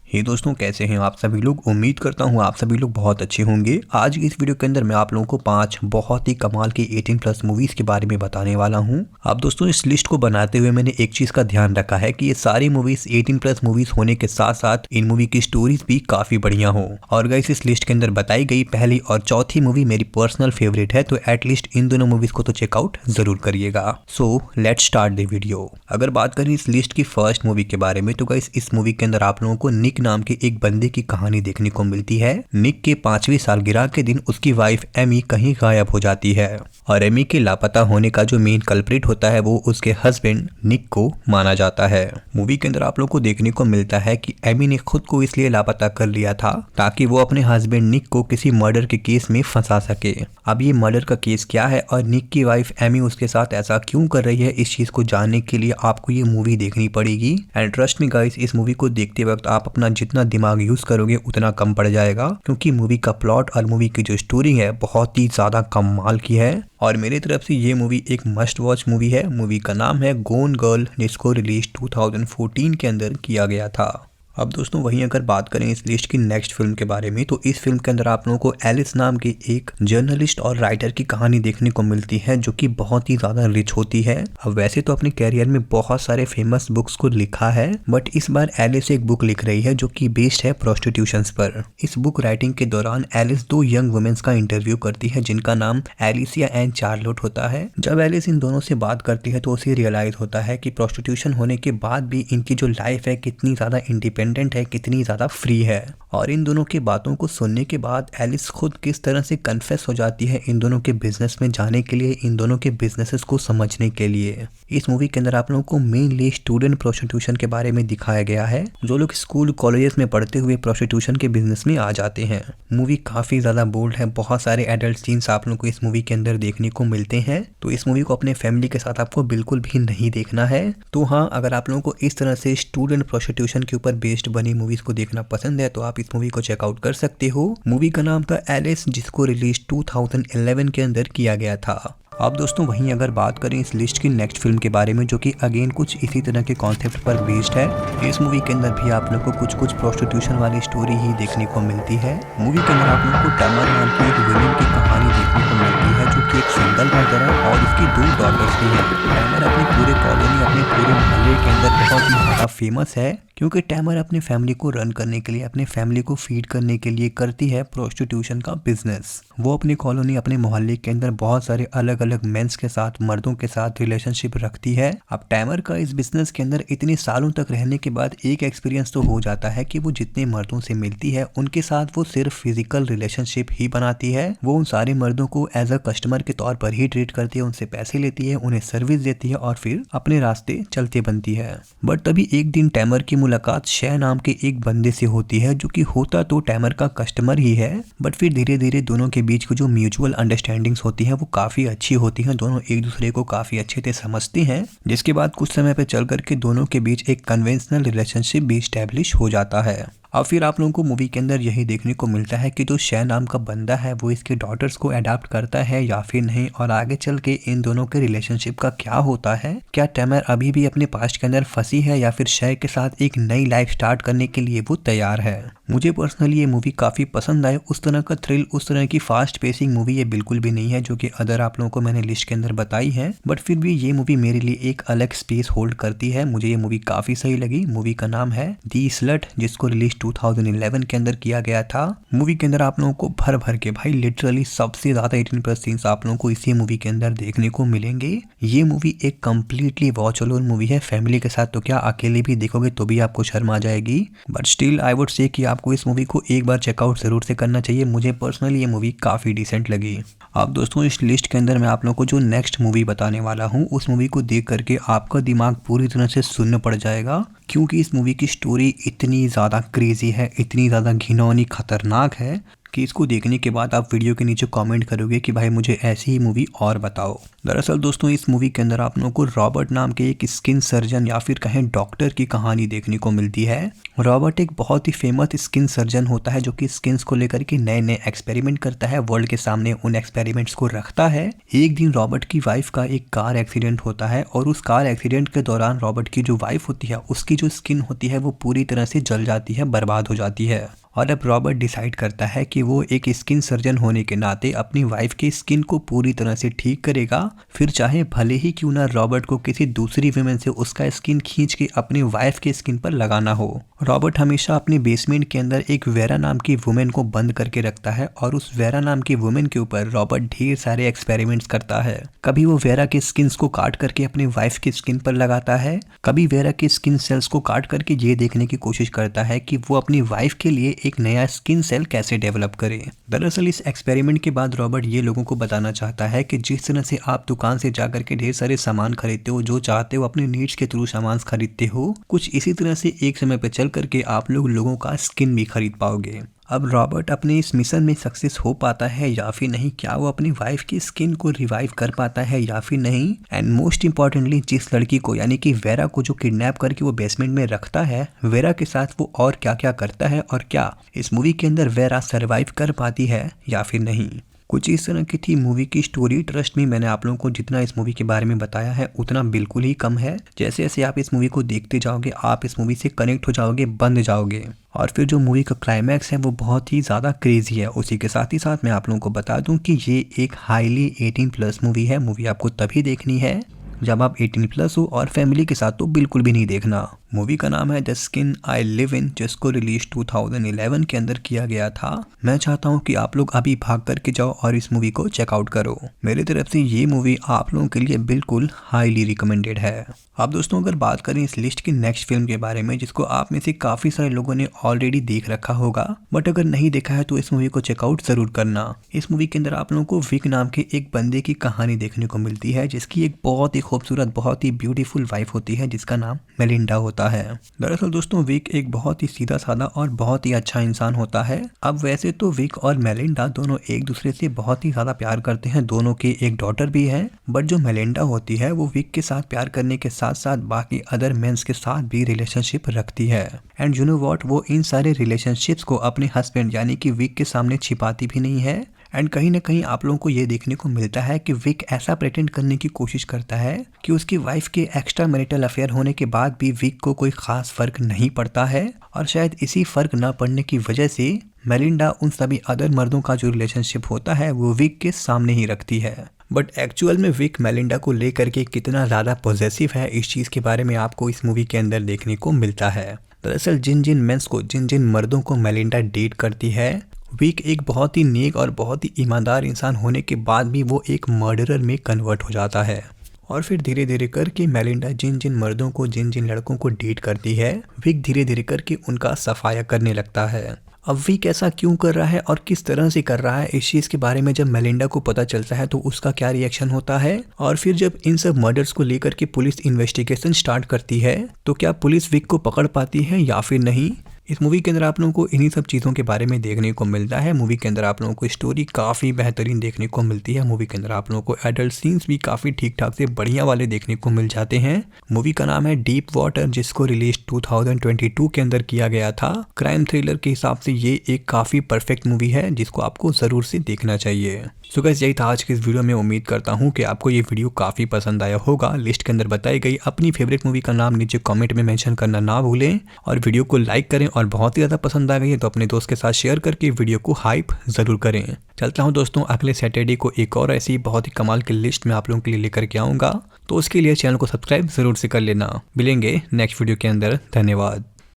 हे दोस्तों, कैसे हैं आप सभी लोग। उम्मीद करता हूँ आप सभी लोग बहुत अच्छे होंगे। आज की इस वीडियो के अंदर मैं आप लोगों को 5 बहुत ही कमाल की 18+ मूवीज के बारे में बताने वाला हूँ। अब दोस्तों, इस लिस्ट को बनाते हुए मैंने एक चीज का ध्यान रखा है कि ये सारी मूवीज 18+ मूवीज होने के साथ साथ इन मूवी की स्टोरीज भी काफी बढ़िया हो। और गाइस, इस लिस्ट के अंदर बताई गई पहली और चौथी मूवी मेरी पर्सनल फेवरेट है, तो एटलीस्ट इन दोनों मूवीज को तो चेकआउट जरूर करिएगा। So let's start the video. अगर बात करें इस लिस्ट की फर्स्ट मूवी के बारे में, तो गाइस इस मूवी के अंदर आप लोगों को निक नाम के एक बंदे की कहानी देखने को मिलती है। निक के 5वीं सालगिरह के दिन उसकी वाइफ एमी कहीं गायब हो जाती है और एमी के लापता होने का जो मेन कल्प्रिट होता है वो उसके हस्बैंड निक को माना जाता है। मूवी के अंदर आप लोग को देखने को मिलता है कि एमी ने खुद को इसलिए लापता कर लिया था ताकि वो अपने हस्बैंड निक को किसी मर्डर के केस में फंसा सके। अब ये मर्डर का केस क्या है और निक की वाइफ एमी उसके साथ ऐसा क्यों कर रही है, इस चीज को जानने के लिए आपको ये मूवी देखनी पड़ेगी। एंड ट्रस्ट मी गाइस, इस मूवी को देखते वक्त आप अपना जितना दिमाग यूज करोगे उतना कम पड़ जाएगा, क्योंकि मूवी का प्लॉट और मूवी की जो स्टोरी है बहुत ही ज्यादा कमाल की है। और मेरी तरफ से ये मूवी एक मस्ट वॉच मूवी है। मूवी का नाम है गोन गर्ल, जिसको रिलीज 2014 के अंदर किया गया था। अब दोस्तों, वहीं अगर बात करें इस लिस्ट की नेक्स्ट फिल्म के बारे में, तो इस फिल्म के अंदर आप लोगों को एलिस नाम की एक जर्नलिस्ट और राइटर की कहानी देखने को मिलती है जो कि बहुत ही ज्यादा रिच होती है। अब वैसे तो अपने कैरियर में बहुत सारे फेमस बुक्स को लिखा है, बट इस बार एलिस एक बुक लिख रही है जो कि बेस्ड है प्रोस्टिट्यूशन पर। इस बुक राइटिंग के दौरान एलिस 2 यंग वुमेन्स का इंटरव्यू करती है जिनका नाम एलिसिया एंड चार्लोट होता है। जब एलिस इन दोनों से बात करती है तो उसे रियलाइज होता है कि प्रोस्टिट्यूशन होने के बाद भी इनकी जो लाइफ है कितनी ज्यादा इंडिपेंडेंट है, कितनी ज्यादा फ्री है। और इन दोनों की बातों को सुनने के बाद एलिस खुद किस तरह से कन्फेस हो जाती है इन दोनों के बिजनेस में जाने के लिए, इन दोनों के बिजनेसेस को समझने के लिए। इस मूवी के अंदर आप लोगों को मेनली स्टूडेंट प्रोस्टिट्यूशन के बारे में दिखाया गया है, जो लोग स्कूल कॉलेजेस में पढ़ते हुए प्रोस्टिट्यूशन के बिजनेस में आ जाते हैं। मूवी काफी ज्यादा बोल्ड है, बहुत सारे एडल्ट सीन्स आप लोगों को इस मूवी के अंदर देखने को मिलते हैं, तो इस मूवी को अपने फैमिली के साथ आपको बिल्कुल भी नहीं देखना है। तो हाँ, अगर आप लोगों को इस तरह से स्टूडेंट प्रोस्टिट्यूशन के ऊपर बेस्ड बनी मूवीज को देखना पसंद है तो आप इस मूवी को चेकआउट कर सकते हो। मूवी का नाम था एलिस, जिसको रिलीज 2011 के अंदर किया गया था। अब दोस्तों, वहीं अगर बात करें इस लिस्ट की नेक्स्ट फिल्म के बारे में, जो कि अगेन कुछ इसी तरह के कॉन्सेप्ट पर बेस्ड है। इस मूवी के अंदर भी आप लोगों को कुछ प्रोस्टिट्यूशन वाली स्टोरी ही देखने को मिलती है। मूवी के अंदर आप लोगों को टैमर नाम की एक वुमेन की कहानी देखने को मिलती है जो कि एक सिंगल मदर है और उसकी 2 डॉटर्स भी हैं। टैमर अपनी पूरे कॉलोनी, अपने पूरे मोहल्ले के अंदर बहुत ही ज्यादा फेमस है, क्योंकि टैमर अपनी फैमिली को रन करने के लिए, अपने फैमिली को फीड करने के लिए करती है प्रोस्टिट्यूशन का बिजनेस। वो अपनी कॉलोनी, अपने मोहल्ले के अंदर बहुत सारे अलग अलग मेंस के साथ, मर्दों के साथ रिलेशनशिप रखती है। अब टैमर का इस बिजनेस के अंदर इतने सालों तक रहने के बाद एक एक्सपीरियंस तो हो जाता है कि वो जितने मर्दों से मिलती है उनके साथ वो सिर्फ फिजिकल रिलेशनशिप ही बनाती है। वो उन सारे मर्दों को एज अ कस्टमर के तौर पर ही ट्रीट करती है, उनसे पैसे लेती है, उन्हें सर्विस देती है और फिर अपने रास्ते चलते बनती है। बट तभी एक दिन टैमर की मुलाकात शे नाम के एक बंदे से होती है, जो कि होता तो टैमर का कस्टमर ही है, बट फिर धीरे धीरे दोनों के बीच की जो म्यूचुअल अंडरस्टैंडिंग्स होती है वो काफी अच्छी होती हैं। दोनों एक दूसरे को काफी अच्छे से समझते हैं, जिसके बाद कुछ समय पे चल करके दोनों के बीच एक कन्वेंशनल रिलेशनशिप भी स्टैब्लिश हो जाता है। अब फिर आप लोगों को मूवी के अंदर यही देखने को मिलता है कि जो शे नाम का बंदा है वो इसके डॉटर्स को अडॉप्ट करता है या फिर नहीं, और आगे चल के इन दोनों के रिलेशनशिप का क्या होता है। क्या टैमर अभी भी अपने पास्ट के अंदर फंसी है या फिर शे के साथ एक नई लाइफ स्टार्ट करने के लिए वो तैयार है। मुझे पर्सनली ये मूवी काफी पसंद आई। उस तरह का थ्रिल, उस तरह की फास्ट पेसिंग मूवी ये बिल्कुल भी नहीं है जो कि अदर आप लोगों को मैंने लिस्ट के अंदर बताई है, बट फिर भी ये मूवी मेरे लिए एक अलग स्पेस होल्ड करती है। मुझे ये मूवी काफी सही लगी। मूवी का नाम है दी स्लट, जिसको रिलीज 2011 के अंदर किया गया था। मूवी के अंदर आप लोगों को भर भर के, भाई लिटरली सबसे ज्यादा 18+ सीन्स आप लोगों को इसी मूवी के अंदर देखने को मिलेंगे। ये मूवी एक कंप्लीटली वॉच अलोन मूवी है। फैमिली के साथ तो क्या, अकेले भी देखोगे तो भी आपको शर्म आ जाएगी, but still I would say कि आपको इस मूवी को एक बार चेकआउट जरूर से करना चाहिए। मुझे पर्सनली ये मूवी काफी डिसेंट लगी। अब दोस्तों, इस लिस्ट के अंदर मैं आप लोगों को जो नेक्स्ट मूवी बताने वाला हूँ उस मूवी को देख करके आपका दिमाग पूरी तरह से सुन्न पड़ जाएगा, क्योंकि इस मूवी की स्टोरी इतनी ज़्यादा क्रेजी है, इतनी ज़्यादा घिनौनी खतरनाक है कि इसको देखने के बाद आप वीडियो के नीचे कमेंट करोगे कि भाई मुझे ऐसी ही मूवी और बताओ। दरअसल दोस्तों इस मूवी के अंदर आप लोगों को रॉबर्ट नाम के एक स्किन सर्जन या फिर कहें डॉक्टर की कहानी देखने को मिलती है। रॉबर्ट एक बहुत ही फेमस स्किन सर्जन होता है जो कि स्किन्स को लेकर के नए नए एक्सपेरिमेंट करता है, वर्ल्ड के सामने उन एक्सपेरिमेंट्स को रखता है। एक दिन रॉबर्ट की वाइफ का एक कार एक्सीडेंट होता है और उस कार एक्सीडेंट के दौरान रॉबर्ट की जो वाइफ होती है उसकी जो स्किन होती है वो पूरी तरह से जल जाती है, बर्बाद हो जाती है। और अब रॉबर्ट डिसाइड करता है कि वो एक स्किन सर्जन होने के नाते अपनी वाइफ की स्किन को पूरी तरह से ठीक करेगा, फिर चाहे भले ही क्यों ना रॉबर्ट को किसी दूसरी वुमेन से उसका स्किन खींच के अपनी वाइफ के स्किन पर लगाना हो। रॉबर्ट हमेशा अपने बेसमेंट के अंदर एक वेरा नाम की वुमेन को बंद करके रखता है और उस वेरा नाम की वुमेन के ऊपर रॉबर्ट ढेर सारे एक्सपेरिमेंट्स करता है। कभी वो वेरा के स्किन्स को काट करके अपनी वाइफ की स्किन पर लगाता है, कभी वेरा के स्किन सेल्स को काट करके ये देखने की कोशिश करता है कि वो अपनी वाइफ के लिए एक नया स्किन सेल कैसे डेवलप करे। दरअसल इस एक्सपेरिमेंट के बाद रॉबर्ट ये लोगों को बताना चाहता है कि जिस तरह से आप दुकान से जाकर के ढेर सारे सामान खरीदते हो, जो चाहते हो अपने नीड्स के थ्रू सामान खरीदते हो, कुछ इसी तरह से एक समय पर चल करके आप लोगों का स्किन भी खरीद पाओगे। अब रॉबर्ट अपने इस मिशन में सक्सेस हो पाता है या फिर नहीं, क्या वो अपनी वाइफ की स्किन को रिवाइव कर पाता है या फिर नहीं, एंड मोस्ट इंपॉर्टेंटली जिस लड़की को यानी कि वेरा को जो किडनैप करके वो बेसमेंट में रखता है, वेरा के साथ वो और क्या क्या करता है और क्या इस मूवी के अंदर वेरा सरवाइव कर पाती है या फिर नहीं। कुछ इस तरह की थी मूवी की स्टोरी। ट्रस्ट में मैंने आप लोगों को जितना इस मूवी के बारे में बताया है उतना बिल्कुल ही कम है। जैसे जैसे आप इस मूवी को देखते जाओगे आप इस मूवी से कनेक्ट हो जाओगे, बंध जाओगे, और फिर जो मूवी का क्लाइमैक्स है वो बहुत ही ज़्यादा क्रेजी है। उसी के साथ ही साथ मैं आप लोगों को बता दूं कि ये एक हाईली 18+ मूवी है। मूवी आपको तभी देखनी है जब आप 18+ हो, और फैमिली के साथ तो बिल्कुल भी नहीं देखना। मूवी का नाम है the skin I live in, जिसको रिलीज 2011 के अंदर किया गया था। मैं चाहता हूं कि आप लोग अभी भाग करके जाओ और इस मूवी को चेकआउट करो। मेरी तरफ से ये मूवी आप लोगों के लिए बिल्कुल हाईली रिकमेंडेड है। अब दोस्तों अगर बात करें इस लिस्ट की नेक्स्ट फिल्म के बारे में, जिसको आप में से काफी सारे लोगों ने ऑलरेडी देख रखा होगा, बट अगर नहीं देखा है तो इस मूवी को चेकआउट जरूर करना। इस मूवी के अंदर आप लोगों को विक नाम के एक बंदे की कहानी देखने को मिलती है, जिसकी एक बहुत ही खूबसूरत, बहुत ही ब्यूटीफुल वाइफ होती है जिसका नाम मेलिंडा होता है। दरअसल दोस्तों विक एक बहुत ही सीधा साधा और बहुत ही अच्छा इंसान होता है। अब वैसे तो विक और मेलिंडा दोनों एक दूसरे से बहुत ही ज्यादा प्यार करते हैं, दोनों की एक डॉटर भी है, बट जो मेलिंडा होती है वो विक के साथ प्यार करने के साथ साथ बाकी अदर मेंस के साथ भी रिलेशनशिप रखती है। एंड यू नो व्हाट, वो इन सारे रिलेशनशिप्स को अपने हस्बैंड यानी कि विक के सामने छिपाती भी नहीं है। एंड कहीं ना कहीं आप लोगों को ये देखने को मिलता है कि विक ऐसा प्रेटेंड करने की कोशिश करता है कि उसकी वाइफ के एक्स्ट्रा मैरिटल अफेयर होने के बाद भी विक को कोई खास फर्क नहीं पड़ता है, और शायद इसी फर्क न पड़ने की वजह से मेलिंडा उन सभी अदर मर्दों का जो रिलेशनशिप होता है वो विक के सामने ही रखती है। बट एक्चुअल में विक मेलिंडा को लेकर के कितना ज़्यादा पॉजिटिव है, इस चीज़ के बारे में आपको इस मूवी के अंदर देखने को मिलता है। दरअसल जिन जिन मेंस को, जिन जिन मर्दों को मेलिंडा डेट करती है, विक एक बहुत ही नेक और बहुत ही ईमानदार इंसान होने के बाद भी वो एक मर्डरर में कन्वर्ट हो जाता है। और फिर धीरे धीरे करके मेलिंडा जिन जिन मर्दों को, जिन जिन लड़कों को डेट करती है, विक धीरे धीरे करके उनका सफाया करने लगता है। अब विक ऐसा क्यों कर रहा है और किस तरह से कर रहा है, इस चीज़ के बारे में जब मेलिंडा को पता चलता है तो उसका क्या रिएक्शन होता है, और फिर जब इन सब मर्डर्स को लेकर के पुलिस इन्वेस्टिगेशन स्टार्ट करती है तो क्या पुलिस विक को पकड़ पाती है या फिर नहीं। इस मूवी के अंदर आप लोगों को इन्हीं सब चीज़ों के बारे में देखने को मिलता है। मूवी के अंदर आप लोगों को स्टोरी काफ़ी बेहतरीन देखने को मिलती है। मूवी के अंदर आप लोगों को एडल्ट सीन्स भी काफ़ी ठीक ठाक से बढ़िया वाले देखने को मिल जाते हैं। मूवी का नाम है डीप वाटर, जिसको रिलीज 2022 के अंदर किया गया था। क्राइम थ्रिलर के हिसाब से ये एक काफ़ी परफेक्ट मूवी है जिसको आपको ज़रूर से देखना चाहिए। सो गाइस यही था आज की इस वीडियो में। उम्मीद करता हूँ कि आपको ये वीडियो काफ़ी पसंद आया होगा। लिस्ट के अंदर बताई गई अपनी फेवरेट मूवी का नाम नीचे कमेंट में मेंशन करना ना भूलें, और वीडियो को लाइक करें, और बहुत ही ज़्यादा पसंद आ गई है तो अपने दोस्त के साथ शेयर करके वीडियो को हाइप ज़रूर करें। चलता हूँ दोस्तों, अगले सैटरडे को एक और ऐसी बहुत ही कमाल की लिस्ट में आप लोगों के लिए लेकर के आऊँगा, तो उसके लिए चैनल को सब्सक्राइब ज़रूर से कर लेना। मिलेंगे नेक्स्ट वीडियो के अंदर। धन्यवाद।